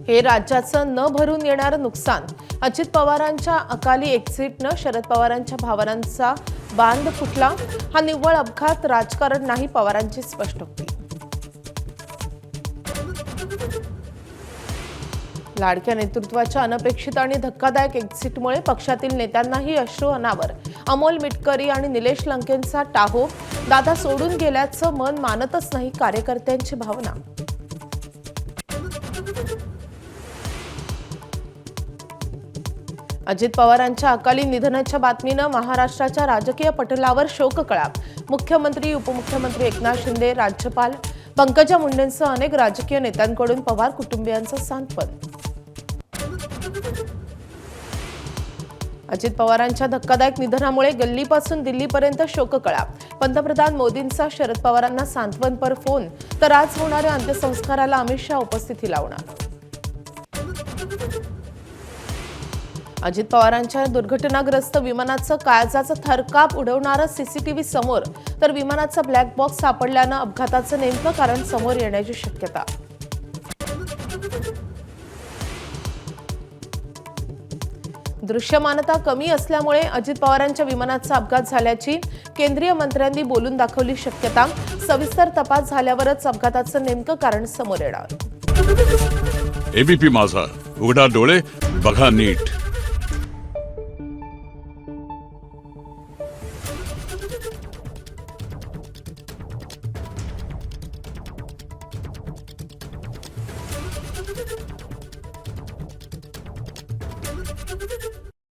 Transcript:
हे राज्याचं न भरून येणारं नुकसान. अजित पवारांच्या अकाली एक्झिटनं शरद पवारांच्या भावनांचा बांध फुटला. हा निव्वळ अपघात राजकारण नाही, पवारांची स्पष्टोक्ती. लाडक्या नेतृत्वाच्या अनपेक्षित आणि धक्कादायक एक्झिटमुळे पक्षातील नेत्यांनाही अश्रू अनावर. अमोल मिटकरी आणि निलेश लंकेंचा टाहो. दादा सोडून गेल्याचं मन मानतच नाही कार्यकर्त्यांची भावना. अजित पवारांच्या अकाली निधनाच्या बातमीनं महाराष्ट्राच्या राजकीय पटलावर शोककळा. मुख्यमंत्री, उपमुख्यमंत्री एकनाथ शिंदे, राज्यपाल पंकजा मुंडेंसह अनेक राजकीय नेत्यांकडून पवार कुटुंबियांचं सांत्वन. अजित पवारांच्या धक्कादायक निधनामुळे गल्लीपासून दिल्लीपर्यंत शोककळा. पंतप्रधान मोदींचा शरद पवारांना सांत्वनपर फोन. तर आज होणाऱ्या अंत्यसंस्काराला अमित शहा उपस्थिती लावणार. अजित पवारांच्या दुर्घटनाग्रस्त विमानाचं काळजाचं थरकाप उडवणारं सीसीटीव्ही समोर. तर विमानाचा ब्लॅक बॉक्स सापडल्यानं अपघाताचं नेमकं कारण समोर येण्याची शक्यता. दृश्यमानता कमी असल्यामुळे अजित पवारांच्या विमानाचा अपघात झाल्याची केंद्रीय मंत्र्यांनी बोलून दाखवली शक्यता. सविस्तर तपास झाल्यावरच अपघाताचं नेमकं कारण समोर येणार. एबीपी माझा, उघडा डोळे बघा नीट.